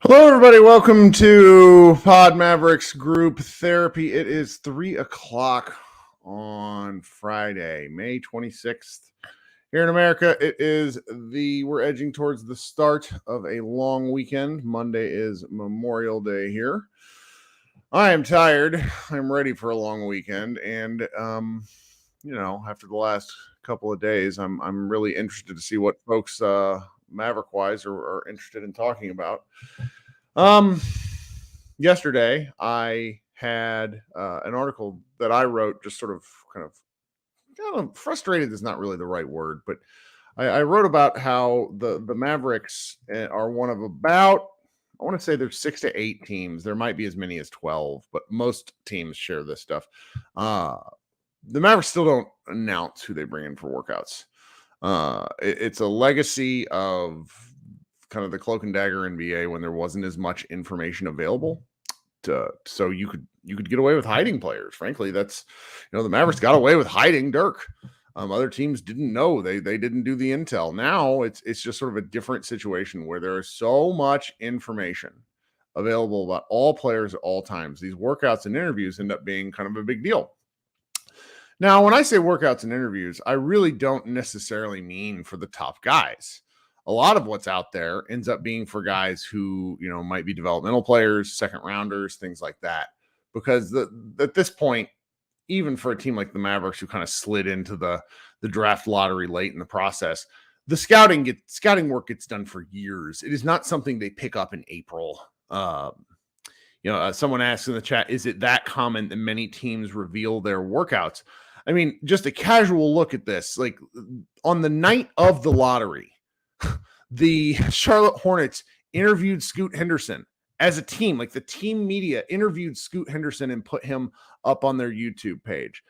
Hello, everybody. Welcome to Pod Mavericks Group Therapy. It is 3 o'clock on Friday, May 26th. Here in America, we're edging towards the start of a long weekend. Monday is Memorial Day here. I am tired. I'm ready for a long weekend. And, after the last couple of days, I'm really interested to see what folks, Maverick-wise, are interested in talking about. Yesterday I had an article that I wrote, just sort of kind of frustrated is not really the right word, but I wrote about how the Mavericks are one of about, I want to say there's 6 to 8 teams. There might be as many as 12, but most teams share this stuff. The Mavericks still don't announce who they bring in for workouts. It's a legacy of kind of the cloak and dagger NBA when there wasn't as much information available so you could get away with hiding players. Frankly, that's, the Mavericks got away with hiding Dirk. Other teams didn't know, they didn't do the intel. Now it's just sort of a different situation where there is so much information available about all players at all times. These workouts and interviews end up being kind of a big deal. Now, when I say workouts and interviews, I really don't necessarily mean for the top guys. A lot of what's out there ends up being for guys who, might be developmental players, second rounders, things like that. Because at this point, even for a team like the Mavericks, who kind of slid into the draft lottery late in the process, the scouting work gets done for years. It is not something they pick up in April. Someone asked in the chat, is it that common that many teams reveal their workouts? I mean, just a casual look at this, like on the night of the lottery, the Charlotte Hornets interviewed Scoot Henderson as a team. Like, the team media interviewed Scoot Henderson and put him up on their YouTube page.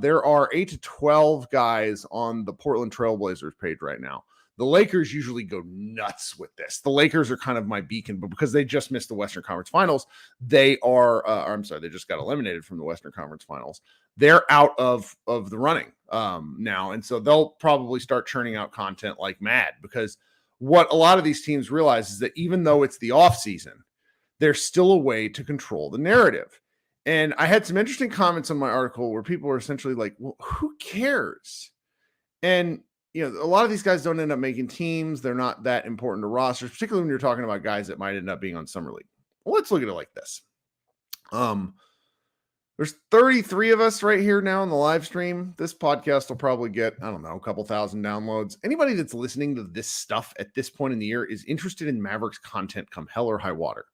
There are 8 to 12 guys on the Portland Trailblazers page right now. The Lakers usually go nuts with this. The Lakers are kind of my beacon, but because they just missed the Western Conference Finals, they just got eliminated from the Western Conference Finals. They're out of the running now. And so they'll probably start churning out content like mad, because what a lot of these teams realize is that even though it's the offseason, there's still a way to control the narrative. And I had some interesting comments on my article where people were essentially like, well, who cares? And, a lot of these guys don't end up making teams. They're not that important to rosters, particularly when you're talking about guys that might end up being on Summer League. Well, let's look at it like this. There's 33 of us right here now in the live stream. This podcast will probably get, a couple thousand downloads. Anybody that's listening to this stuff at this point in the year is interested in Mavericks content come hell or high water.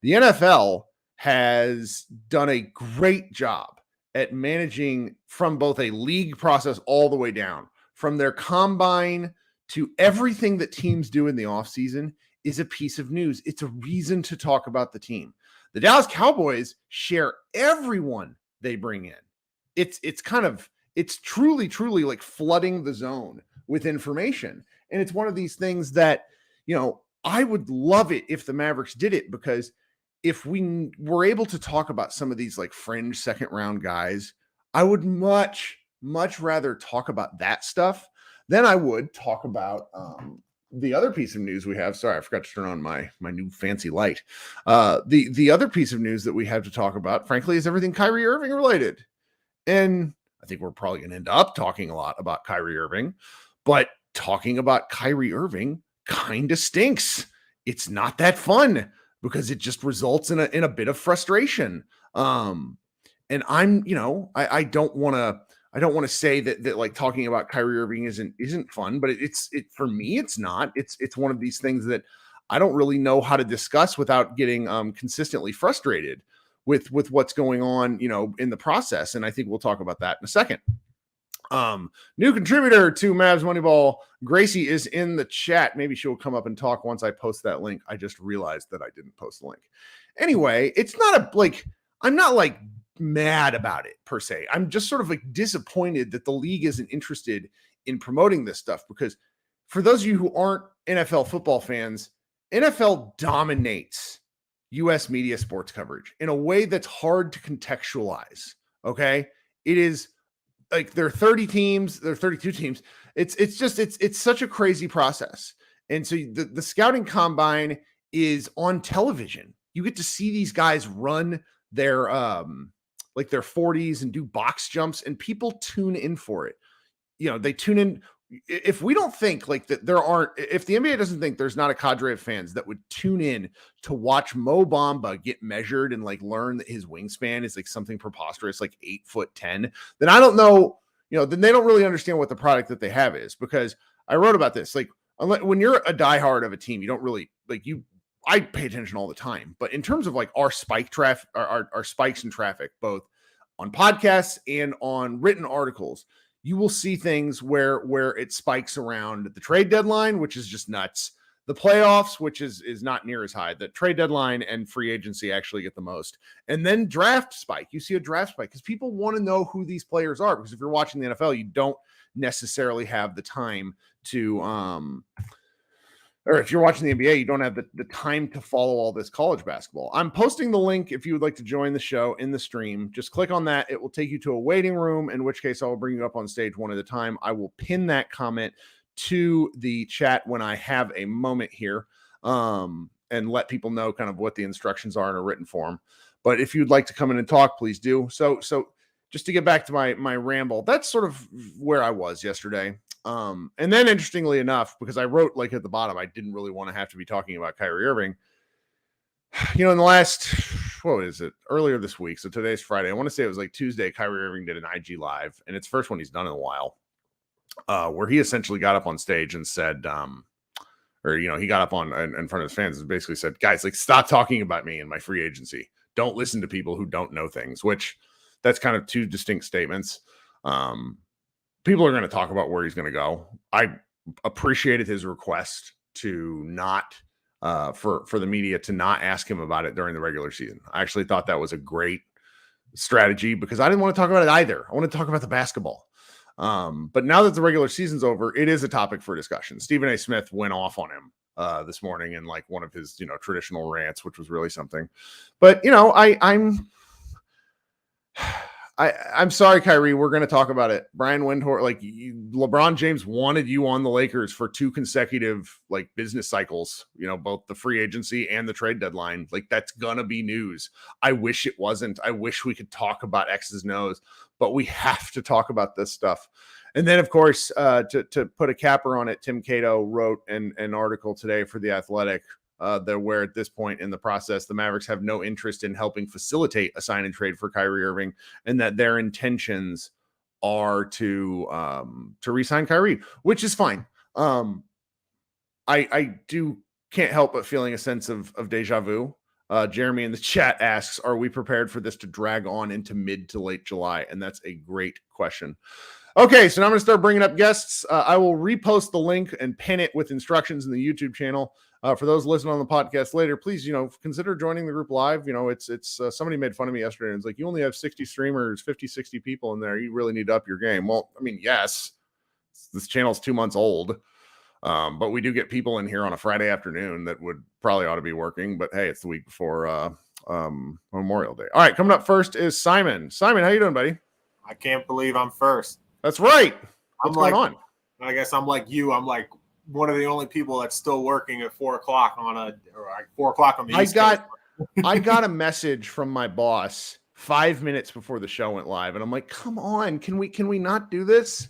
The NFL has done a great job at managing from both a league process all the way down, from their combine to everything that teams do in the offseason is a piece of news. It's a reason to talk about the team. The Dallas Cowboys share everyone they bring in. It's truly like flooding the zone with information. And it's one of these things that, I would love it if the Mavericks did it, because if we were able to talk about some of these like fringe second round guys, I would much rather talk about that stuff than I would talk about the other piece of news we have. Sorry, I forgot to turn on my new fancy light. The other piece of news that we have to talk about, frankly, is everything Kyrie Irving related. And I think we're probably going to end up talking a lot about Kyrie Irving, but talking about Kyrie Irving kind of stinks. It's not that fun because it just results in a bit of frustration. And I'm, I don't want to say that like talking about Kyrie Irving isn't fun, but it's for me, it's not. It's one of these things that I don't really know how to discuss without getting consistently frustrated. with what's going on, in the process. And I think we'll talk about that in a second. New contributor to Mavs Moneyball, Gracie, is in the chat. Maybe she'll come up and talk once I post that link. I just realized that I didn't post the link. Anyway, it's not I'm not like mad about it per se. I'm just sort of like disappointed that the league isn't interested in promoting this stuff, because for those of you who aren't NFL football fans, NFL dominates US media sports coverage in a way that's hard to contextualize. Okay. It is like there are 30 teams, there are 32 teams. It's such a crazy process. And so the scouting combine is on television. You get to see these guys run their their 40s and do box jumps, and people tune in for it. They tune in. If we don't think like that, if the NBA doesn't think there's not a cadre of fans that would tune in to watch Mo Bamba get measured and like learn that his wingspan is like something preposterous, like 8'10", then I don't know, then they don't really understand what the product that they have is. Because I wrote about this, like when you're a diehard of a team, you don't really I pay attention all the time, but in terms of like our spikes in traffic, both on podcasts and on written articles, you will see things where it spikes around the trade deadline, which is just nuts. The playoffs, which is not near as high. The trade deadline and free agency actually get the most. And then draft spike. You see a draft spike because people want to know who these players are. Because if you're watching the NFL, you don't necessarily have the time to or if you're watching the NBA, you don't have the time to follow all this college basketball. I'm posting the link if you would like to join the show in the stream. Just click on that. It will take you to a waiting room, in which case I will bring you up on stage one at a time. I will pin that comment to the chat when I have a moment here, and let people know kind of what the instructions are in a written form. But if you'd like to come in and talk, please do. So just to get back to my ramble, that's sort of where I was yesterday. And then interestingly enough, because I wrote like at the bottom, I didn't really want to have to be talking about Kyrie Irving. In the last, earlier this week. So today's Friday. I want to say it was like Tuesday. Kyrie Irving did an IG live, and it's the first one he's done in a while, where he essentially got up on stage and said, he got up in front of his fans and basically said, guys, like, stop talking about me and my free agency. Don't listen to people who don't know things, which that's kind of two distinct statements. People are going to talk about where he's going to go. I appreciated his request to not, for the media to not ask him about it during the regular season. I actually thought that was a great strategy because I didn't want to talk about it either. I want to talk about the basketball. But now that the regular season's over, it is a topic for discussion. Stephen A. Smith went off on him this morning in like one of his, traditional rants, which was really something. But, I'm sorry, Kyrie. We're going to talk about it. Brian Windhorst, LeBron James wanted you on the Lakers for 2 consecutive business cycles, both the free agency and the trade deadline. That's going to be news. I wish it wasn't. I wish we could talk about X's and O's, but we have to talk about this stuff. And then, of course, to put a capper on it, Tim Cato wrote an article today for The Athletic where at this point in the process, the Mavericks have no interest in helping facilitate a sign and trade for Kyrie Irving, and that their intentions are to re-sign Kyrie, which is fine. I can't help but feeling a sense of deja vu. Jeremy in the chat asks, are we prepared for this to drag on into mid to late July? And that's a great question. Okay, so now I'm going to start bringing up guests. I will repost the link and pin it with instructions in the YouTube channel. For those listening on the podcast later, please, consider joining the group live. It's somebody made fun of me yesterday. And it's like, you only have 60 streamers, 50, 60 people in there. You really need to up your game. Well, I mean, yes, this channel's 2 months old. But we do get people in here on a Friday afternoon that would probably ought to be working. But hey, it's the week before Memorial Day. All right, coming up first is Simon. Simon, how you doing, buddy? I can't believe I'm first. That's right. What's going on? I guess I'm like you. I'm like one of the only people that's still working at 4 o'clock on the East Coast. I got a message from my boss 5 minutes before the show went live, and I'm like, "Come on, can we not do this?"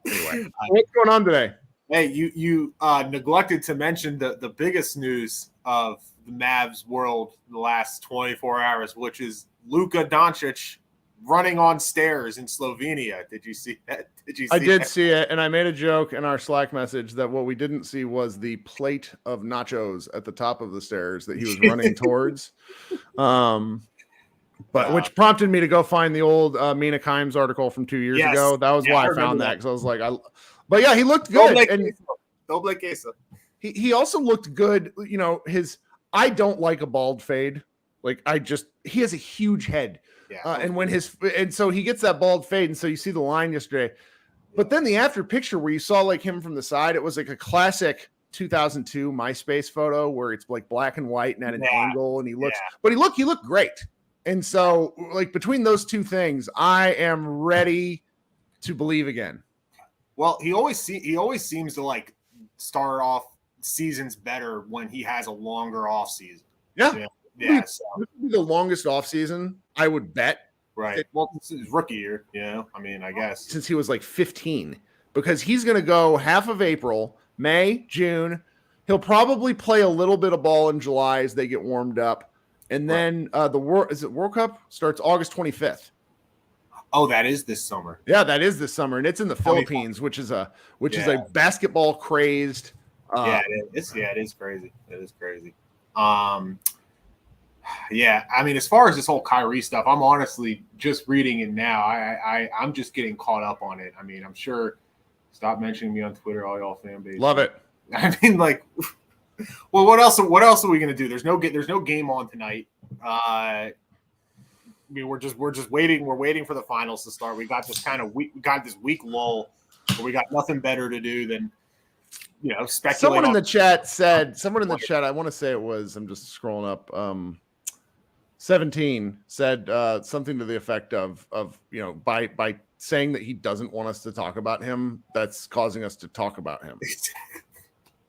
Anyway, what's going on today? Hey, you neglected to mention the biggest news of the Mavs world in the last 24 hours, which is Luka Doncic running on stairs in Slovenia. Did you see that? I did see it, and I made a joke in our Slack message that what we didn't see was the plate of nachos at the top of the stairs that he was running towards. But which prompted me to go find the old Mina Kimes article from 2 years ago. That was why I found that, because I was like, but yeah, he looked good. Doble queso. He also looked good. You know, I don't like a bald fade. Like he has a huge head. Yeah, and so he gets that bald fade, and so you see the line yesterday. But then the after picture where you saw like him from the side, it was like a classic 2002 MySpace photo where it's like black and white and at an angle, and he looked great. And so like between those two things, I am ready to believe again. Well, he always seems to like start off seasons better when he has a longer off season. Yeah. So. This would be the longest off season, I would bet. Right. Well, this is rookie year, I mean, I guess. Since he was like 15, because he's going to go half of April, May, June. He'll probably play a little bit of ball in July as they get warmed up. And then the World Cup starts August 25th. Oh, that is this summer. Yeah, that is this summer. And it's in the Philippines, which is a basketball crazed. It is crazy. It is crazy. Yeah, I mean, as far as this whole Kyrie stuff, I'm honestly just reading it now. I'm just getting caught up on it. I mean, I'm sure. Stop mentioning me on Twitter, all y'all fan base. Love it. I mean, like, well, what else are we gonna do? There's no game on tonight. I mean, we're just waiting. We're waiting for the finals to start. We got this week lull where we got nothing better to do than speculate. Someone in the chat, I want to say it was. I'm just scrolling up. 17 said something to the effect of by saying that he doesn't want us to talk about him, that's causing us to talk about him.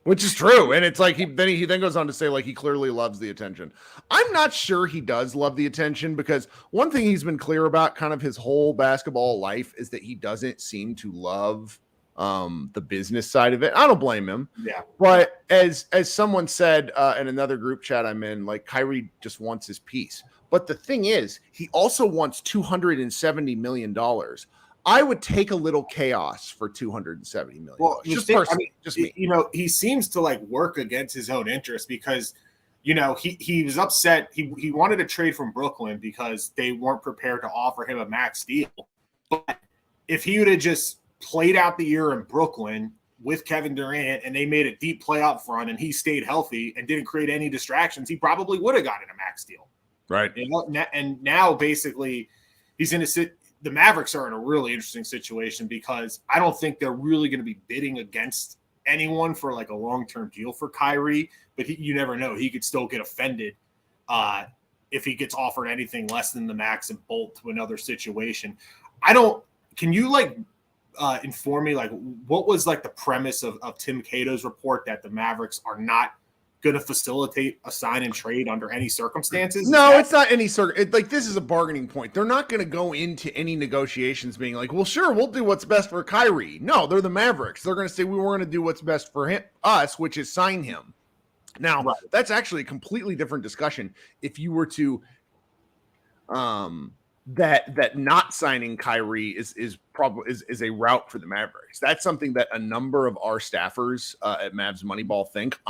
Which is true. And it's like he then goes on to say like he clearly loves the attention. I'm not sure he does love the attention, because one thing he's been clear about kind of his whole basketball life is that he doesn't seem to love the business side of it. I don't blame him. Yeah. But as someone said in another group chat I'm in, like Kyrie just wants his piece. But the thing is, he also wants $270 million. I would take a little chaos for $270 million. Well, just me. He seems to like work against his own interest, because he was upset. He wanted a trade from Brooklyn because they weren't prepared to offer him a max deal. But if he would have just played out the year in Brooklyn with Kevin Durant and they made a deep playoff run and he stayed healthy and didn't create any distractions, he probably would have gotten a max deal. Right. And now basically the Mavericks are in a really interesting situation, because I don't think they're really going to be bidding against anyone for like a long-term deal for Kyrie, but you never know. He could still get offended if he gets offered anything less than the max and bolt to another situation. Can you like inform me, like, what was like the premise of Tim Cato's report that the Mavericks are not going to facilitate a sign and trade under any circumstances? No, it's not any like this is a bargaining point. They're not going to go into any negotiations being like, well, sure, we'll do what's best for Kyrie. No, they're the Mavericks. They're going to say we're going to do what's best for us, which is sign him. Now, That's actually a completely different discussion. If you were to that not signing Kyrie is probably a route for the Mavericks. That's something that a number of our staffers at Mavs Moneyball think.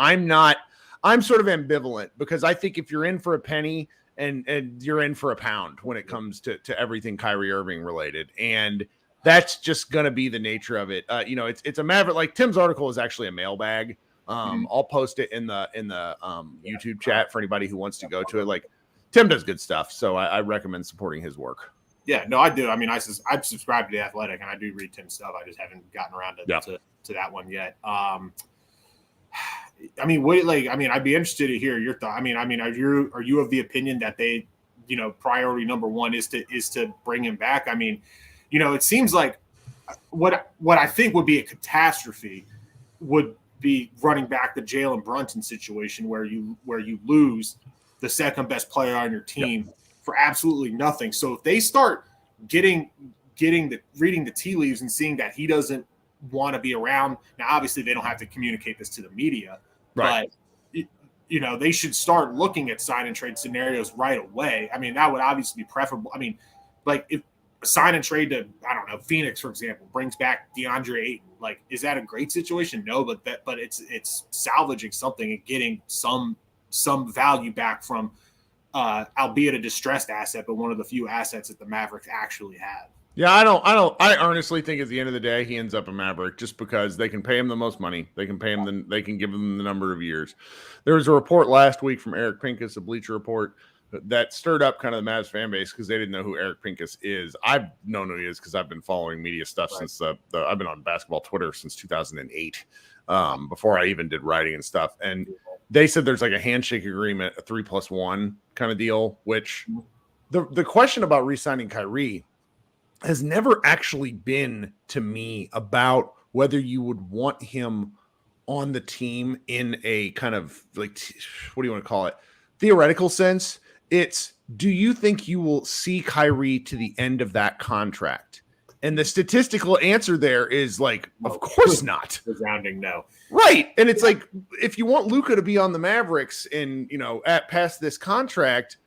I'm sort of ambivalent, because I think if you're in for a penny and you're in for a pound when it comes to everything Kyrie Irving related, and that's just going to be the nature of it. It's a Maverick. Like Tim's article is actually a mailbag. I'll post it in the YouTube chat for anybody who wants to go to it. Like, Tim does good stuff, so I recommend supporting his work. Yeah, no, I do. I mean, I've subscribed to The Athletic, and I do read Tim's stuff. I just haven't gotten around to that one yet. I'd be interested to hear your thought. I mean, are you of the opinion that they, priority number one is to bring him back? I mean, it seems like what I think would be a catastrophe would be running back the Jalen Brunson situation where you lose the second best player on your team for absolutely nothing. So if they start reading the tea leaves and seeing that he doesn't want to be around, now obviously they don't have to communicate this to the media, right? But they should start looking at sign and trade scenarios right away. I mean, that would obviously be preferable. I mean, like if sign and trade to, I don't know, Phoenix, for example, brings back DeAndre Ayton. Like, is that a great situation? No, but it's salvaging something and getting some value back from, albeit a distressed asset, but one of the few assets that the Mavericks actually have. Yeah, I honestly think at the end of the day, he ends up a Maverick just because they can pay him the most money. They can pay him they can give him the number of years. There was a report last week from Eric Pincus, a Bleacher Report, that stirred up kind of the Mavs fan base because they didn't know who Eric Pincus is. I've known who he is because I've been following media stuff since I've been on basketball Twitter since 2008, before I even did writing and stuff. And they said there's like a handshake agreement, a 3+1 kind of deal, which the question about re-signing Kyrie has never actually been to me about whether you would want him on the team in a kind of like, what do you want to call it? Theoretical sense. It's, do you think you will see Kyrie to the end of that contract? And the statistical answer there is like, of course not. Resounding no. Right. And it's like, if you want Luka to be on the Mavericks and, at past this contract,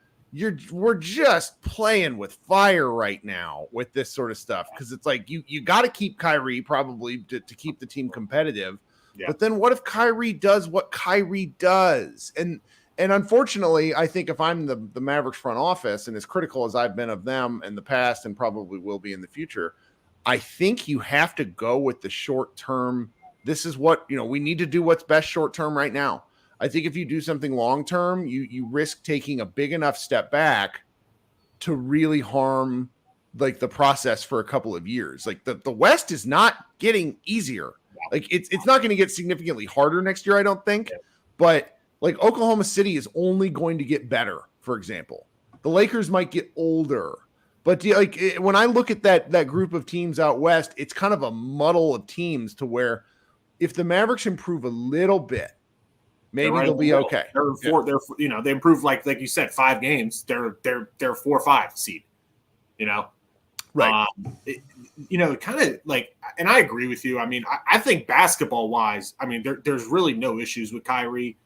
we're just playing with fire right now with this sort of stuff. Cause it's like, you got to keep Kyrie probably to keep the team competitive. Yeah. But then what if Kyrie does what Kyrie does? And unfortunately, I think if I'm the Mavericks front office, and as critical as I've been of them in the past and probably will be in the future, I think you have to go with the short term. This is what, we need to do what's best short term right now. I think if you do something long term, you risk taking a big enough step back to really harm like the process for a couple of years. Like the West is not getting easier. Like it's not going to get significantly harder next year, I don't think. But like Oklahoma City is only going to get better, for example. The Lakers might get older. But when I look at that group of teams out West, it's kind of a muddle of teams to where if the Mavericks improve a little bit, maybe they'll be okay. They improved like you said, 5 games. They're 4-5 seed. Right. Kind of like, and I agree with you. I mean, I think basketball wise, I mean, there's really no issues with Kyrie.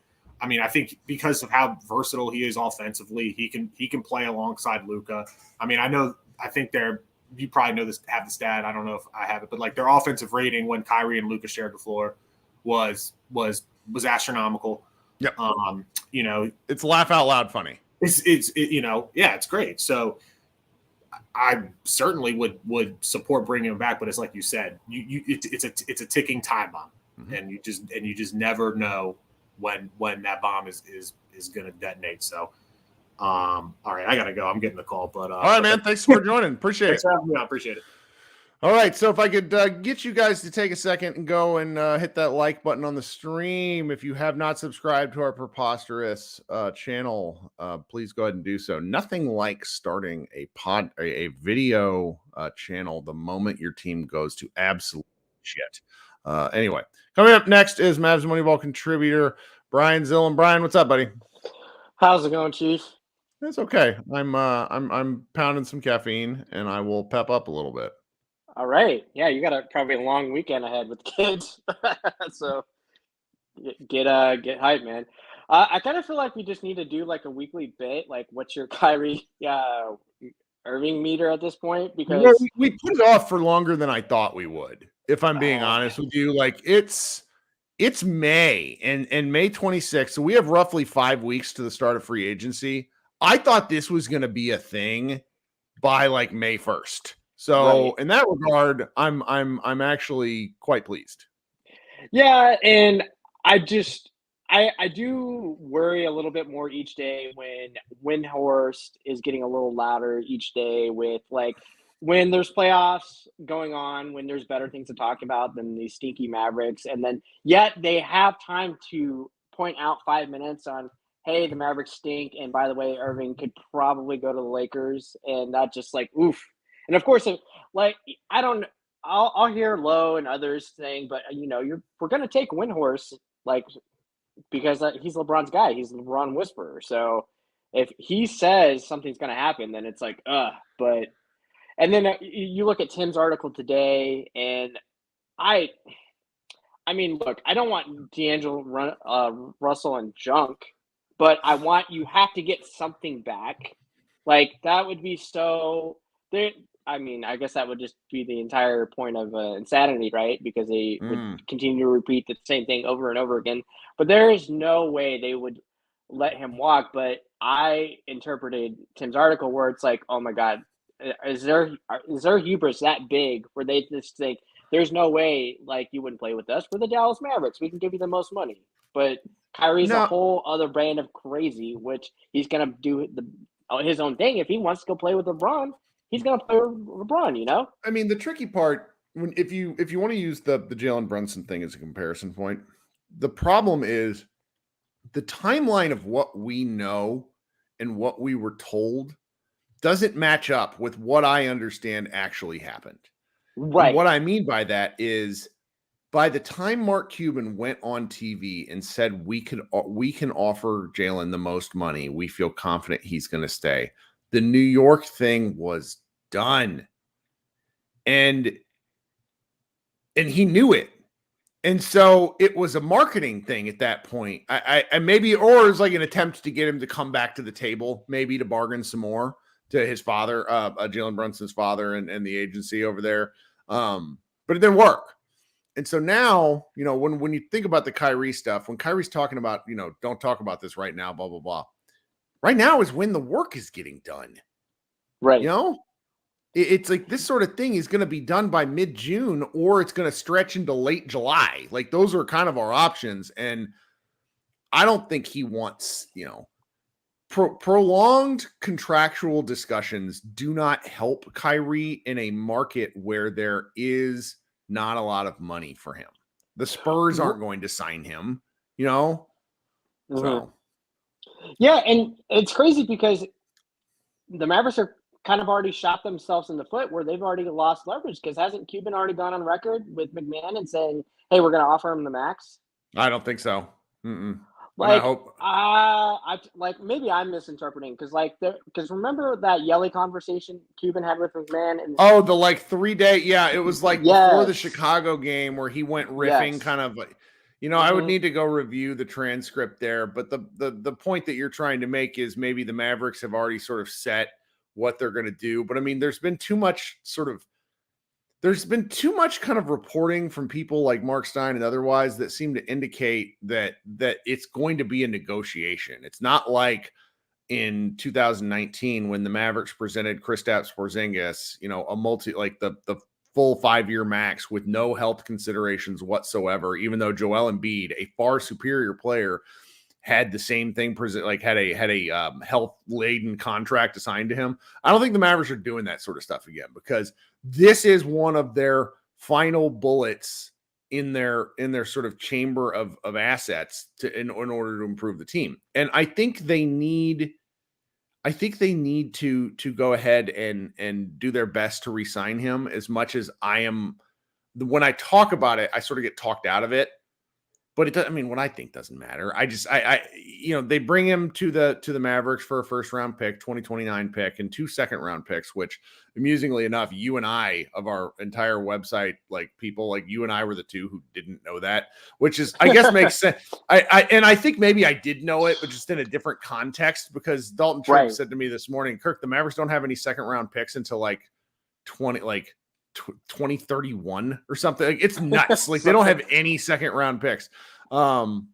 I mean, I think because of how versatile he is offensively, he can play alongside Luka. I mean, I think you probably know this, have the stat. I don't know if I have it, but like their offensive rating when Kyrie and Luka shared the floor was astronomical. Yep. It's laugh out loud funny. It's great. So I certainly would support bringing him back, but it's like you said, it's a ticking time bomb, and you just never know when that bomb is going to detonate. So, all right, I gotta go. I'm getting the call, but all right, man. Thanks for joining. Appreciate it. For having me on. Appreciate it. All right, so if I could get you guys to take a second and go and hit that like button on the stream. If you have not subscribed to our preposterous channel, please go ahead and do so. Nothing like starting a video channel the moment your team goes to absolute shit. Anyway, coming up next is Mavs Moneyball contributor Brian Zillam. Brian, what's up, buddy? How's it going, Chief? It's okay. I'm pounding some caffeine, and I will pep up a little bit. All right. Yeah, you got probably a long weekend ahead with kids. So get hype, man. I kind of feel like we just need to do like a weekly bit. Like, what's your Kyrie Irving meter at this point? Because we put it off for longer than I thought we would. If I'm being honest with you, like it's May and May 26th. So we have roughly 5 weeks to the start of free agency. I thought this was going to be a thing by like May 1st. So in that regard, I'm actually quite pleased. Yeah, and I do worry a little bit more each day when Windhorst is getting a little louder each day with like when there's playoffs going on, when there's better things to talk about than these stinky Mavericks, and then yet they have time to point out 5 minutes on, hey, the Mavericks stink, and by the way, Irving could probably go to the Lakers, and that just like oof. And of course, like I'll hear Lowe and others saying, but we're going to take Windhorst, like because he's LeBron's guy, he's the LeBron whisperer. So if he says something's going to happen, then it's like But and then you look at Tim's article today, and I mean, look, I don't want D'Angelo Russell and junk, but you have to get something back. Like that would be so. I mean, I guess that would just be the entire point of insanity, right? Because they would continue to repeat the same thing over and over again. But there is no way they would let him walk. But I interpreted Tim's article where it's like, oh my God, is their hubris that big where they just think there's no way like you wouldn't play with us? We're the Dallas Mavericks. We can give you the most money. But Kyrie's a whole other brand of crazy, which he's gonna do his own thing. If he wants to go play with LeBron, he's gonna play with LeBron. You know. I mean, the tricky part if you want to use the Jalen Brunson thing as a comparison point, the problem is the timeline of what we know and what we were told doesn't match up with what I understand actually happened. Right. And what I mean by that is by the time Mark Cuban went on TV and said we can offer Jalen the most money, we feel confident he's going to stay. The New York thing was done. And he knew it. And so it was a marketing thing at that point. I maybe, or it was like an attempt to get him to come back to the table, maybe to bargain some more to his father, Jalen Brunson's father and the agency over there. But it didn't work. And so now, when you think about the Kyrie stuff, when Kyrie's talking about, don't talk about this right now, blah, blah, blah. Right now is when the work is getting done. Right. It's like this sort of thing is going to be done by mid-June or it's going to stretch into late July. Like those are kind of our options. And I don't think he wants, prolonged contractual discussions do not help Kyrie in a market where there is not a lot of money for him. The Spurs aren't going to sign him, So. Yeah, and it's crazy because the Mavericks are kind of already shot themselves in the foot where they've already lost leverage because hasn't Cuban already gone on record with McMahon and saying, hey, we're going to offer him the max? I don't think so. Mm-mm. Like, I hope. Maybe I'm misinterpreting because remember that Yelly conversation Cuban had with McMahon? And the 3 day. Yeah. It was before the Chicago game where he went riffing kind of like, I would need to go review the transcript there, but the point that you're trying to make is maybe the Mavericks have already sort of set what they're going to do. But I mean, there's been too much kind of reporting from people like Mark Stein and otherwise that seem to indicate that it's going to be a negotiation. It's not like in 2019 when the Mavericks presented Kristaps Porzingis, the full 5-year max with no health considerations whatsoever, even though Joel Embiid, a far superior player, had the same thing, had a health-laden contract assigned to him. I don't think the Mavericks are doing that sort of stuff again because this is one of their final bullets in their sort of chamber of assets in order to improve the team. And I think they need to go ahead and do their best to re-sign him as much as I am. When I talk about it, I sort of get talked out of it. But it doesn't. I mean, what I think doesn't matter. They bring him to the Mavericks for a first round pick, 2029 pick, and 2 second-round picks. Which, amusingly enough, you and I of our entire website, people like you and I were the two who didn't know that. Which is, I guess, makes sense. I think maybe I did know it, but just in a different context because Dalton Trump said to me this morning, Kirk, the Mavericks don't have any second-round picks until 2031 or something. It's nuts. They don't have any second round picks. So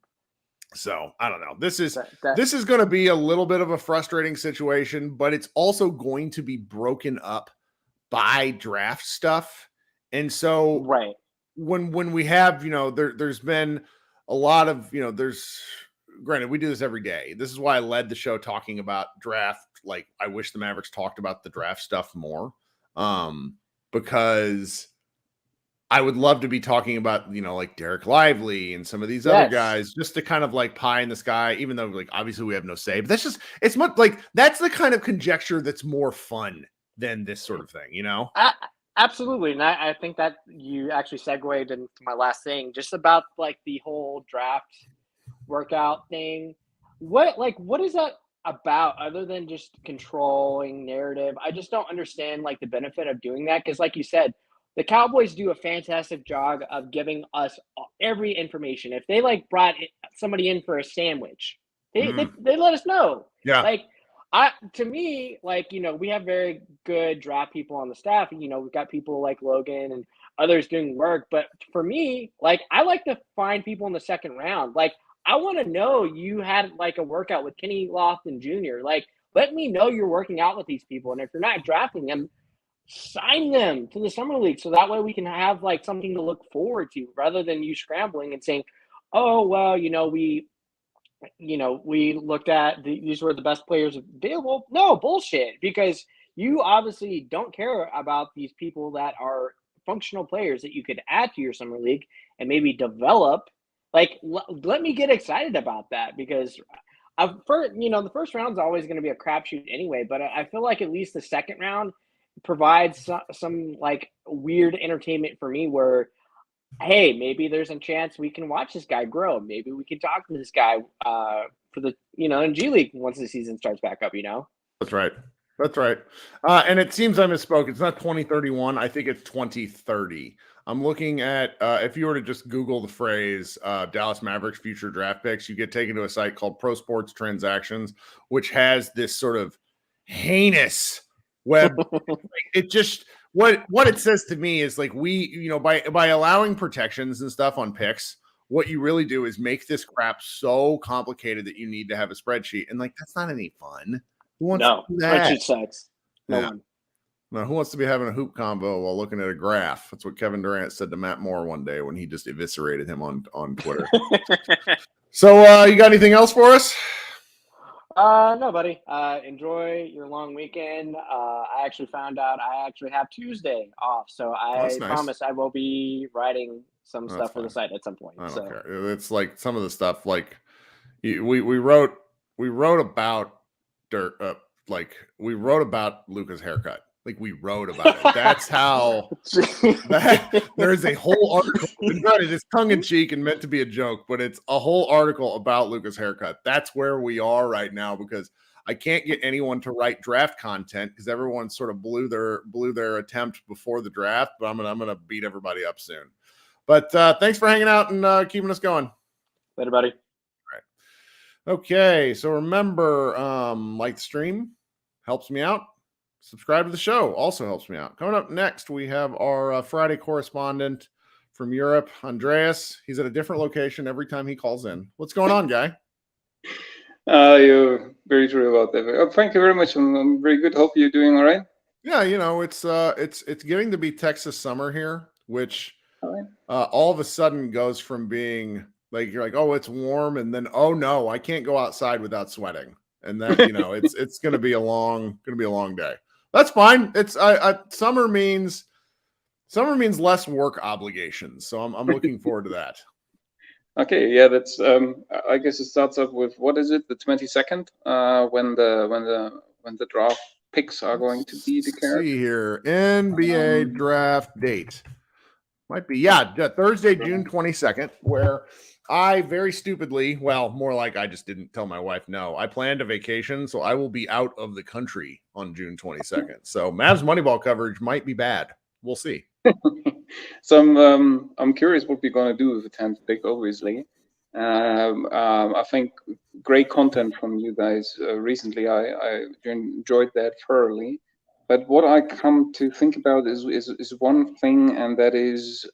I don't know. This is going to be a little bit of a frustrating situation, but it's also going to be broken up by draft stuff. And so when we have, there's been a lot of, granted, we do this every day. This is why I led the show talking about draft. I wish the Mavericks talked about the draft stuff more. Because I would love to be talking about, Derek Lively and some of these other guys just to kind of pie in the sky, even though obviously we have no say, but it's much that's the kind of conjecture that's more fun than this sort of thing, Absolutely. And I think that you actually segued into my last thing, just about the whole draft workout thing. What is that about other than just controlling narrative? I just don't understand the benefit of doing that because like you said, the Cowboys do a fantastic job of giving us every information. If they brought somebody in for a sandwich, they let us know. Yeah. To me, like, we have very good draft people on the staff. We've got people like Logan and others doing work. But for me, like, I like to find people in the second round. Like, I want to know you had like a workout with Kenny Lofton Jr. Like, let me know you're working out with these people. And if you're not drafting them, sign them to the summer league so that way we can have like something to look forward to rather than you scrambling and saying, oh, well, we looked at these were the best players available. No, bullshit, because you obviously don't care about these people that are functional players that you could add to your summer league and maybe develop. Like, let me get excited about that, because the first round is always going to be a crapshoot anyway. But I feel like at least the second round provides some like weird entertainment for me where, hey, maybe there's a chance we can watch this guy grow. Maybe we can talk to this guy for the in G League once the season starts back up. That's right. That's right. And it seems I misspoke. It's not 2031. I think it's 2030. I'm looking at if you were to just Google the phrase Dallas Mavericks future draft picks, you get taken to a site called Pro Sports Transactions, which has this sort of heinous web. It just what it says to me is like by allowing protections and stuff on picks, what you really do is make this crap so complicated that you need to have a spreadsheet, and like that's not any fun. Who wants to do that? Spreadsheet sucks. No one. No, who wants to be having a hoop combo while looking at a graph? That's what Kevin Durant said to Matt Moore one day when he just eviscerated him on Twitter. So, you got anything else for us? No, buddy. Enjoy your long weekend. I actually found out I actually have Tuesday off, so I promise I will be writing some stuff for the site at some point. I don't care. It's like some of the stuff, like we wrote about we wrote about Luka's haircut. Like we wrote about it. That's how there's a whole article. It's tongue in cheek and meant to be a joke, but it's a whole article about Luka's haircut. That's where we are right now, because I can't get anyone to write draft content because everyone sort of blew their attempt before the draft. But I'm gonna beat everybody up soon. But thanks for hanging out and keeping us going. Later, buddy. All right. Okay, so remember, like the stream, helps me out. Subscribe to the show, also helps me out. Coming up next, we have our Friday correspondent from Europe, Andreas. He's at a different location every time he calls in. What's going on, guy? You're very true about that. Oh, thank you very much. I'm very good. Hope you're doing all right. Yeah, it's getting to be Texas summer here, which all of a sudden goes from being like you're like, oh, it's warm, and then oh no, I can't go outside without sweating, and that it's going to be a long day. That's fine. It's summer means less work obligations, so I'm looking forward to that. Okay, yeah, that's I guess it starts up with what is it, the 22nd, when the draft picks are going to be declared. See here, NBA draft date might be Thursday, June 22nd, where I very stupidly, well, more like I just didn't tell my wife no. I planned a vacation, so I will be out of the country on June 22nd. So Mavs Moneyball coverage might be bad. We'll see. So I'm curious what we're going to do with the 10th pick, obviously. I think great content from you guys recently. I enjoyed that thoroughly. But what I come to think about is one thing, and that is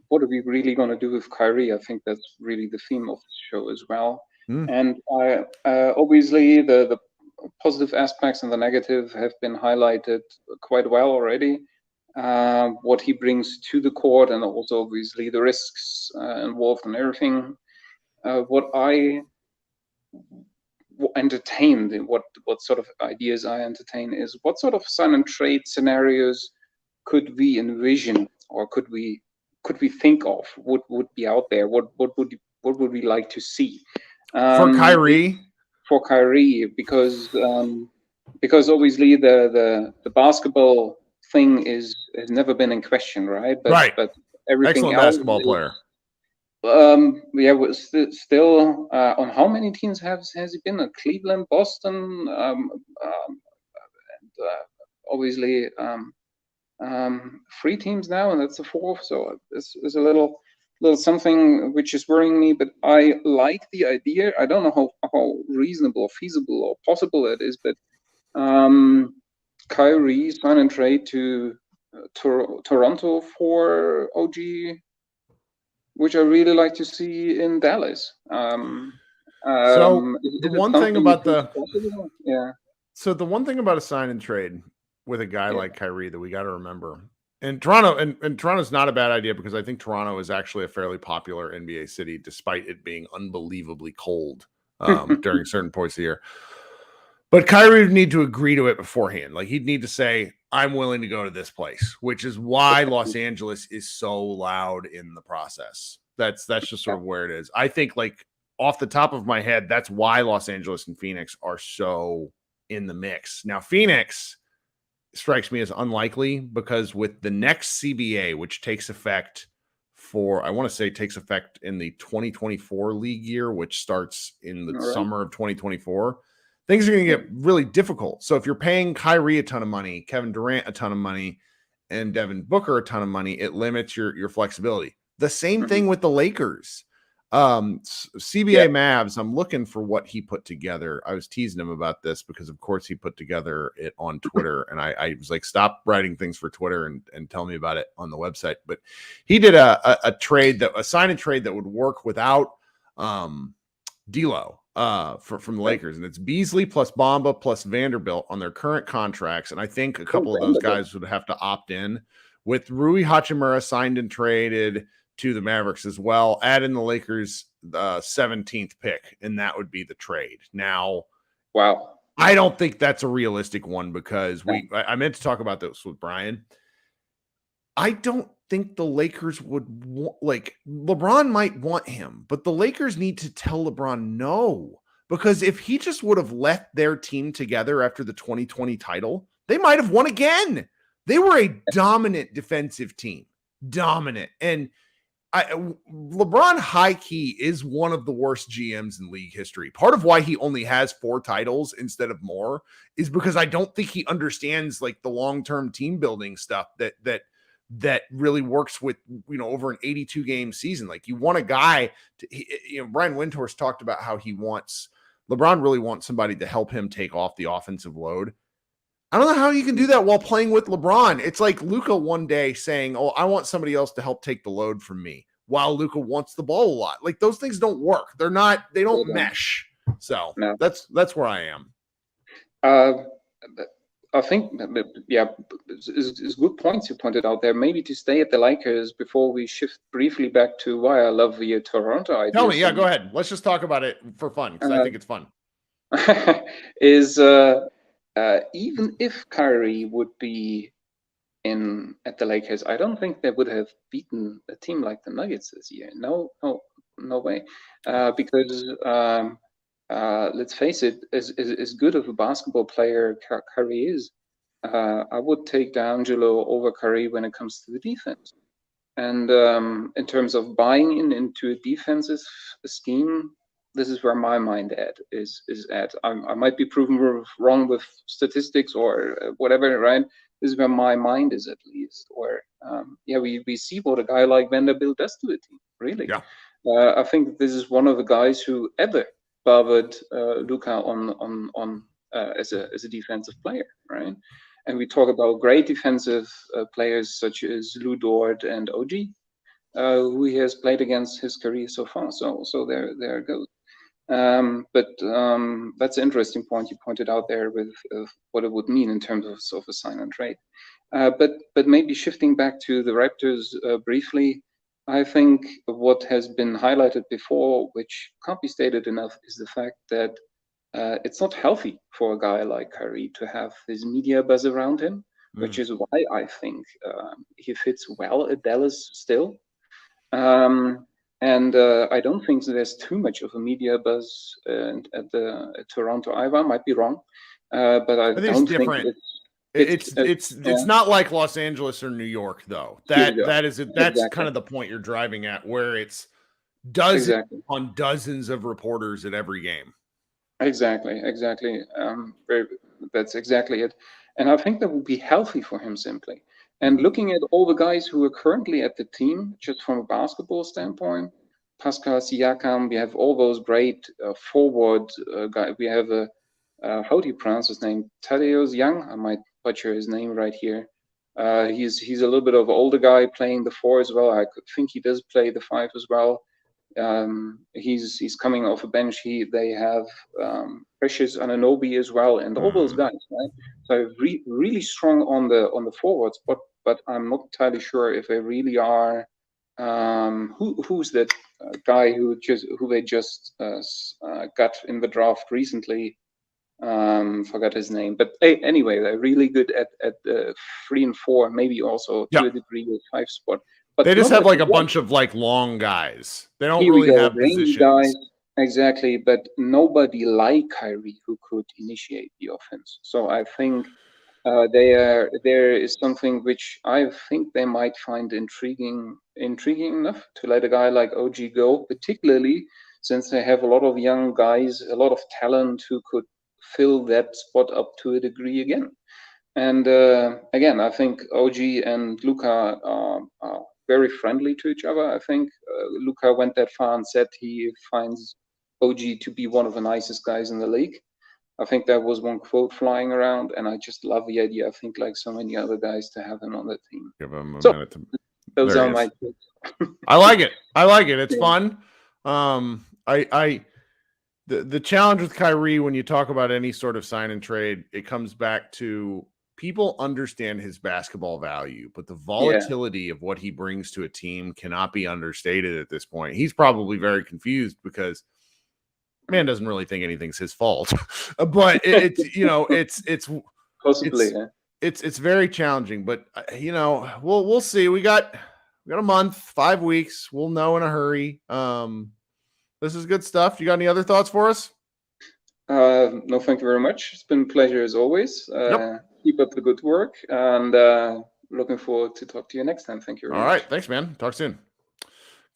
what are we really going to do with Kyrie? I think that's really the theme of the show as well. And obviously the positive aspects and the negative have been highlighted quite well already. What he brings to the court, and also obviously the risks involved in everything. What I entertained, what sort of ideas I entertain is what sort of sign and trade scenarios could we envision, or could we think of would be out there? What would we like to see for Kyrie? For Kyrie, because obviously the basketball thing has never been in question, right? But everything excellent else basketball player. Was still on how many teams has he been? Cleveland, Boston, and obviously 3 teams now, and that's the 4th. So it's a little little something which is worrying me, but I like the idea. I don't know how reasonable or feasible or possible it is, but Kyrie sign and trade to Toronto for OG, which I really like to see in Dallas. So is the it one thing something you about think is possible? Yeah. So the one thing about a sign and trade with a guy like Kyrie that we got to remember, and Toronto, and Toronto's not a bad idea because I think Toronto is actually a fairly popular NBA city, despite it being unbelievably cold during certain points of the year. But Kyrie would need to agree to it beforehand. Like he'd need to say, I'm willing to go to this place, which is why Los Angeles is so loud in the process. That's just sort of where it is. I think like off the top of my head, that's why Los Angeles and Phoenix are so in the mix. Now, Phoenix strikes me as unlikely because with the next CBA, which takes effect I want to say takes effect in the 2024 league year, which starts in the summer of 2024, things are going to get really difficult. So if you're paying Kyrie a ton of money, Kevin Durant a ton of money, and Devin Booker a ton of money, it limits your flexibility. The same thing with the Lakers. CBA Mavs, I'm looking for what he put together. I was teasing him about this because, of course, he put together it on Twitter. And I was like, stop writing things for Twitter and tell me about it on the website. But he did a trade, a sign and trade that would work without D'Lo from the Lakers. And it's Beasley plus Bamba plus Vanderbilt on their current contracts. And I think a couple of those guys would have to opt in, with Rui Hachimura signed and traded to the Mavericks as well. Add in the Lakers' 17th pick, and that would be the trade. Now, wow, I don't think that's a realistic one because I meant to talk about this with Brian. I don't think the Lakers would like LeBron might want him, but the Lakers need to tell LeBron no, because if he just would have left their team together after the 2020 title, they might have won again. They were a dominant defensive team, dominant. And LeBron high key is one of the worst GMs in league history. Part of why he only has 4 titles instead of more is because I don't think he understands like the long-term team building stuff that really works with, over an 82 game season. Like you want a guy to, Brian Windhorst talked about how LeBron really wants somebody to help him take off the offensive load. I don't know how you can do that while playing with LeBron. It's like Luka one day saying, "Oh, I want somebody else to help take the load from me," while Luka wants the ball a lot. Like those things don't work. They don't mesh. So that's where I am. I think, it's good points you pointed out there. Maybe to stay at the Lakers before we shift briefly back to why I love the Toronto idea. Tell me, go ahead. Let's just talk about it for fun because I think it's fun. Even if Kyrie would be at the Lakers, I don't think they would have beaten a team like the Nuggets this year. No way. Because let's face it, as good of a basketball player Kyrie is, I would take D'Angelo over Kyrie when it comes to the defense. And in terms of buying into a defensive scheme, this is where my mind is at. I might be proven wrong with statistics or whatever, right? This is where my mind is, at least. Or we see what a guy like Vanderbilt does to a team. Really, I think this is one of the guys who ever favored Luka on as a defensive player, right? And we talk about great defensive players such as Lou Dort and OG, who he has played against his career so far. So there it goes. But that's an interesting point you pointed out there with what it would mean in terms of a sign and trade. But maybe shifting back to the Raptors briefly, I think what has been highlighted before, which can't be stated enough, is the fact that it's not healthy for a guy like Kyrie to have this media buzz around him, which is why I think he fits well at Dallas still. And I don't think there's too much of a media buzz at Toronto either. I might be wrong, but I don't think it's not like Los Angeles or New York, though. That's kind of the point you're driving at, where it's dozens on dozens of reporters at every game. Exactly. That's exactly it. And I think that would be healthy for him simply. And looking at all the guys who are currently at the team, just from a basketball standpoint, Pascal Siakam, we have all those great forward guys. We have how do you pronounce his name? Tadeusz Young. I might butcher his name right here. He's a little bit of an older guy playing the 4 as well. I think he does play the 5 as well. He's coming off a bench. They have Precious Anunoby as well, and all those guys, right? So really strong on the forwards, but I'm not entirely sure if they really are. Who's that guy who they just got in the draft recently? Forgot his name, but anyway, they're really good at 3 and 4, maybe also to a degree with 5 spot. But they just have like a bunch of like long guys. They don't really have positions. Guys, exactly, but nobody like Kyrie who could initiate the offense. So I think there is something which I think they might find intriguing enough to let a guy like OG go, particularly since they have a lot of young guys, a lot of talent who could fill that spot up to a degree again. And again, I think OG and Luka are very friendly to each other. I think Luka went that far and said he finds OG to be one of the nicest guys in the league. I think there was one quote flying around, and I just love the idea. I think, like so many other guys, to have him on the team. Give him a minute to. Those are my picks. I like it. It's fun. The challenge with Kyrie, when you talk about any sort of sign and trade, it comes back to people understand his basketball value, but the volatility of what he brings to a team cannot be understated at this point. He's probably very confused because man doesn't really think anything's his fault, but it's possibly it's very challenging. But we'll see. We got a month, 5 weeks. We'll know in a hurry. This is good stuff. You got any other thoughts for us? No, thank you very much. It's been a pleasure as always. Keep up the good work, and looking forward to talk to you next time. Thank you very much. All right. Thanks, man. Talk soon.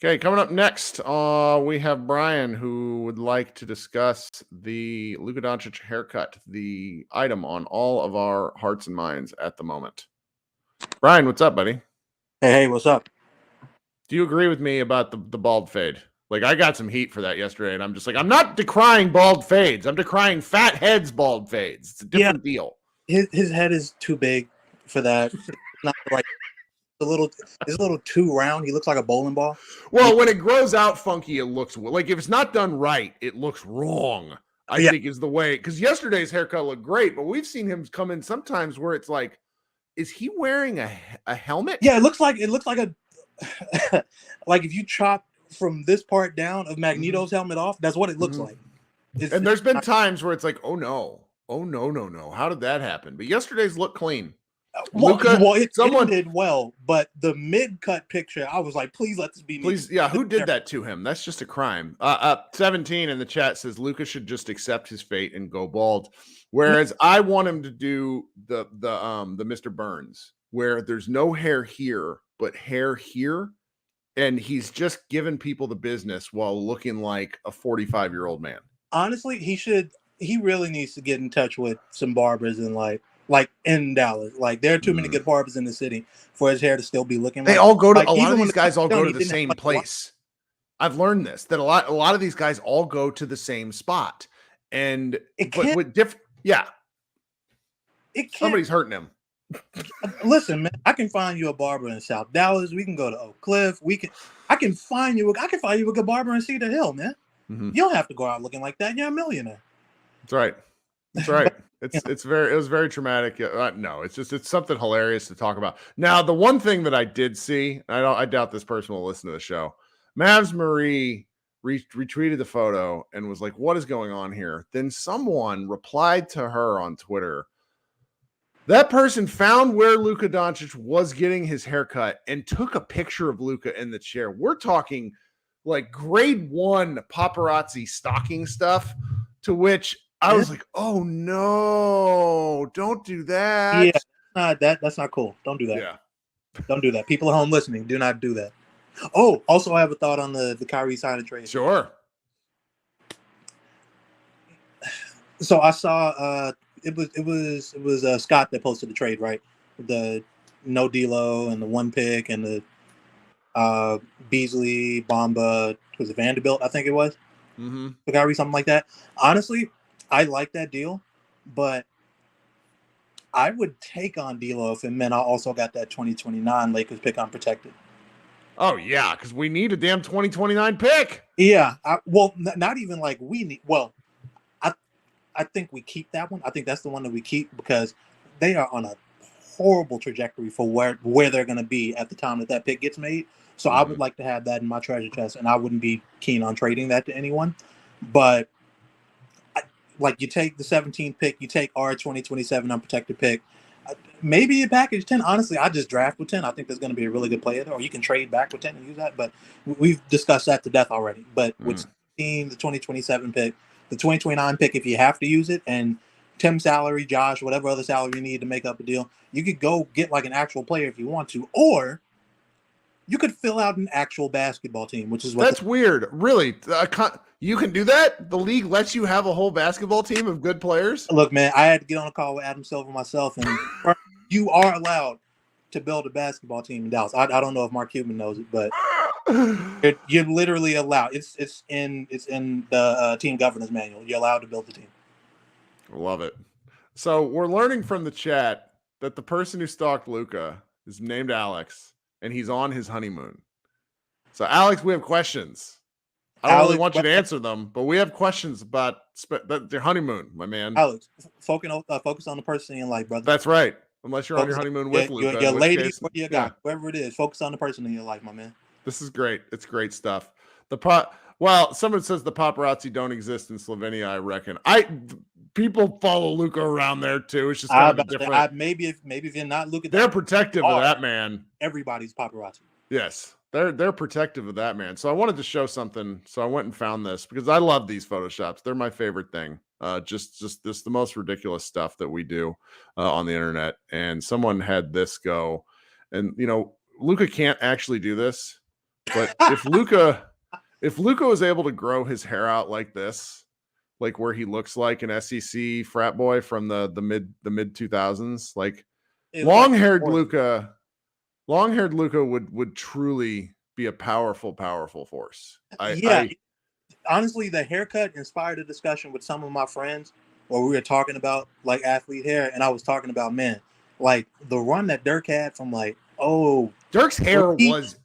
Okay, coming up next, we have Brian, who would like to discuss the Luka Doncic haircut, the item on all of our hearts and minds at the moment. Brian, what's up, buddy? Hey, what's up? Do you agree with me about the bald fade? Like, I got some heat for that yesterday, and I'm just like, I'm not decrying bald fades. I'm decrying fat heads bald fades. It's a different deal. His head is too big for that. Not the right. It's a little too round. He looks like a bowling ball. Well, when it grows out funky, it looks like if it's not done right, it looks wrong. I think is the way, because yesterday's haircut looked great, but we've seen him come in sometimes where it's like, is he wearing a helmet? Yeah, it looks like a like if you chop from this part down of Magneto's helmet off, that's what it looks like. And there's been times where it's like, oh no, how did that happen? But yesterday's looked clean. Luka, someone did well, but the mid-cut picture, I was like, please let this be me. Please, who did that to him? That's just a crime. 17 in the chat says Luka should just accept his fate and go bald. Whereas I want him to do the Mr. Burns, where there's no hair here, but hair here, and he's just giving people the business while looking like a 45-year-old man. Honestly, he really needs to get in touch with some barbers and like in Dallas. Like, there are too many good barbers in the city for his hair to still be looking they like. all go to like, a lot of these guys all go done, to the same place. I've learned this, that a lot of these guys all go to the same spot. And but with different somebody's hurting him. Listen, man, I can find you a barber in South Dallas. We can go to Oak Cliff. I can find you a good barber in Cedar Hill, man. You don't have to go out looking like that. You're a millionaire. That's right. It was very traumatic. No, it's something hilarious to talk about. Now, the one thing that I did see, I doubt this person will listen to the show. Mavs Marie retweeted the photo and was like, "What is going on here?" Then someone replied to her on Twitter. That person found where Luka Doncic was getting his haircut and took a picture of Luka in the chair. We're talking like grade 1 paparazzi stalking stuff, to which I was like, oh no, don't do that. Yeah, that's not cool. Don't do that. Yeah. Don't do that. People at home listening, do not do that. Oh, also I have a thought on the Kyrie sign and trade. Sure. So I saw it was Scott that posted the trade, right? The no D'Lo and the 1 pick and the Beasley, Bamba, was it Vanderbilt? I think it was. Mm-hmm. For Kyrie, something like that. Honestly, I like that deal, but I would take on D'Lo if it meant I also got that 2029 Lakers pick unprotected. Oh yeah, because we need a damn 2029 pick. Yeah, not even like we need. Well, I think we keep that one. I think that's the one that we keep because they are on a horrible trajectory for where they're going to be at the time that pick gets made. So I would like to have that in my treasure chest, and I wouldn't be keen on trading that to anyone. But like you take the 17th pick, you take our 2027 unprotected pick. Maybe you package 10. Honestly, I just draft with 10. I think there's going to be a really good player there, or you can trade back with 10 and use that. But we've discussed that to death already. But with the 2027 pick, the 2029 pick, if you have to use it, and Tim's salary, Josh, whatever other salary you need to make up a deal, you could go get like an actual player if you want to, or you could fill out an actual basketball team, which is what that's weird. Really, you can do that. The league lets you have a whole basketball team of good players. Look, man, I had to get on a call with Adam Silver myself, and you are allowed to build a basketball team in Dallas. I don't know if Mark Cuban knows it, but you're literally allowed. It's in the team governance manual. You're allowed to build the team. Love it. So we're learning from the chat that the person who stalked Luka is named Alex, and he's on his honeymoon. So Alex, we have questions. I don't really want you to answer them, but we have questions about their honeymoon, my man. Alex, focus on the person in life, brother. That's right. Unless you're on your honeymoon with Luka. Your lady or your guy, whoever it is, focus on the person in your life, my man. This is great. It's great stuff. Well, someone says the paparazzi don't exist in Slovenia, I reckon. People follow Luka around there too. It's just kind of different. Maybe if you're not looking, they're protective of that man. Everybody's paparazzi. Yes, they're protective of that man. So I wanted to show something. So I went and found this because I love these photoshops. They're my favorite thing. Just this the most ridiculous stuff that we do on the internet. And someone had this go, and Luka can't actually do this, but if Luka was able to grow his hair out like this, like where he looks like an SEC frat boy from the mid 2000s, like long-haired Luka would truly be a powerful force. Honestly, the haircut inspired a discussion with some of my friends where we were talking about like athlete hair, and I was talking about, man, like the run that Dirk had from Dirk's hair was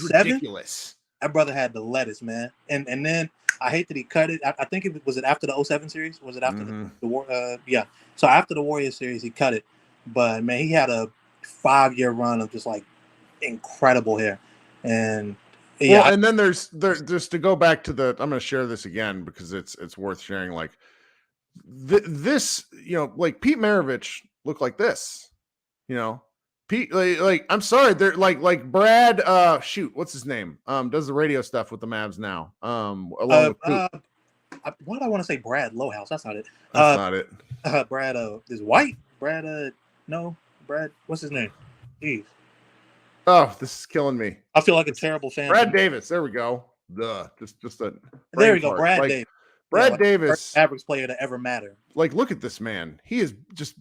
ridiculous. That brother had the lettuce, man. And then I hate that he cut it. I think it was after the 07 series? Was it after the war? Yeah. So after the Warriors series, he cut it. But man, he had a 5-year run of just like incredible hair. And yeah. Well, and then there's just to go back to I'm going to share this again because it's worth sharing. Like this, like Pete Maravich looked like this, Pete, like I'm sorry, they're like Brad. What's his name? Does the radio stuff with the Mavs now. Along with what I want to say, Brad Lowhouse. That's not it. That's not it. Brad is white. Brad. No, Brad. What's his name? Jeez. Oh, this is killing me. I feel like a terrible fan. Brad Davis. There we go. Just a. There we go. Brad Davis. Brad Davis, average player to ever matter. Like, look at this man. He is just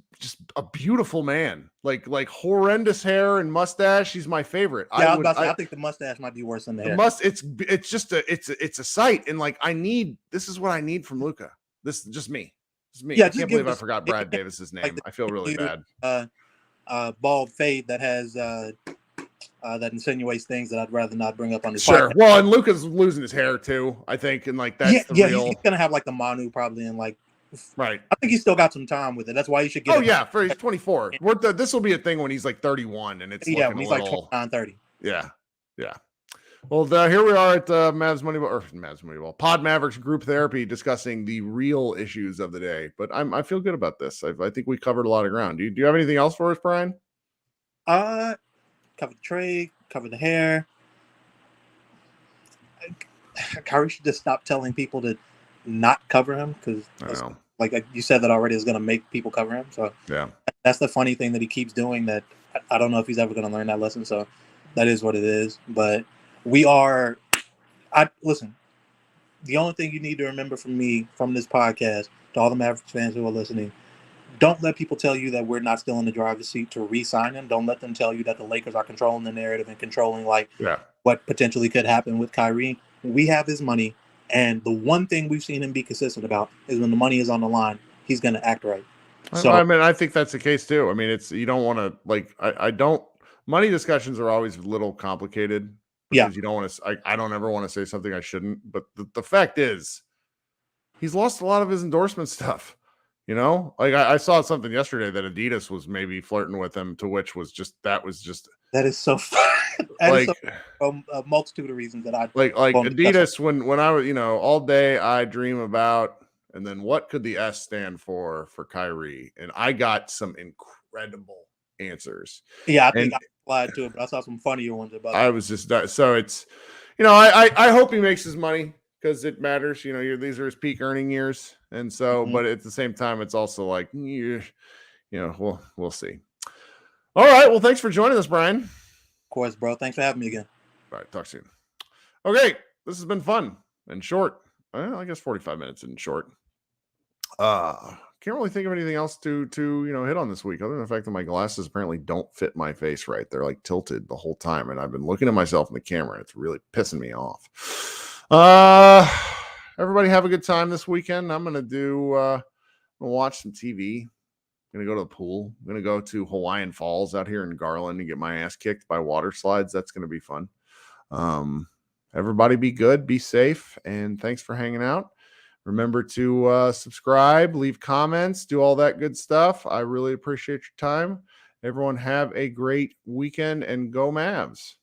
a beautiful man. Like horrendous hair and mustache. He's my favorite. Yeah, I think the mustache might be worse than the hair. It's just a sight. And like, this is what I need from Luka. This is just me. It's me. Yeah, I can't believe I forgot Brad Davis's name. I feel really bad. Bald fade that has that insinuates things that I'd rather not bring up on this podcast. Well, and Luka's losing his hair too, I think, and like that's real. He's gonna have like the Manu probably, and like right. I think he's still got some time with it. That's why you should get. He's 24. This will be a thing when he's like 31, and it's when he's like 29, 30. Yeah. Well, here we are at Mavs Moneyball, Pod Mavericks Group Therapy, discussing the real issues of the day. But I feel good about this. I think we covered a lot of ground. Do you have anything else for us, Brian? Cover the trade, cover the hair. Kyrie should just stop telling people to not cover him because, like you said, that already is going to make people cover him. So yeah, that's the funny thing that he keeps doing. That I don't know if he's ever going to learn that lesson. So that is what it is. But listen. The only thing you need to remember from me from this podcast to all the Mavericks fans who are listening: don't let people tell you that we're not still in the driver's seat to re-sign him. Don't let them tell you that the Lakers are controlling the narrative and controlling what potentially could happen with Kyrie. We have his money, and the one thing we've seen him be consistent about is when the money is on the line, he's going to act right. So I mean, I think that's the case too. I mean, you don't want to I don't. Money discussions are always a little complicated because you don't want to. I don't ever want to say something I shouldn't. But the fact is, he's lost a lot of his endorsement stuff. I saw something yesterday that Adidas was maybe flirting with him, to which was just that is so fun. A multitude of reasons that I like Adidas when I was all day I dream about, and then what could the S stand for Kyrie, and I got some incredible answers. Yeah, I think I applied to it, but I saw some funnier ones about it. I was just so it's I hope he makes his money because it matters. These are his peak earning years, and so but at the same time it's also like we'll see. All right, well, thanks for joining us, Brian. Of course, bro. Thanks for having me again. All right, talk soon. Okay, this has been fun and short. I guess 45 minutes and short. Can't really think of anything else to hit on this week, other than the fact that my glasses apparently don't fit my face right. They're like tilted the whole time, and I've been looking at myself in the camera, and it's really pissing me off. Everybody have a good time this weekend. I'm gonna watch some TV. I'm gonna go to the pool. I'm gonna go to Hawaiian Falls out here in Garland and get my ass kicked by water slides. That's gonna be fun. Everybody be good, be safe, and thanks for hanging out. Remember to subscribe, leave comments, do all that good stuff. I really appreciate your time. Everyone have a great weekend, and go Mavs.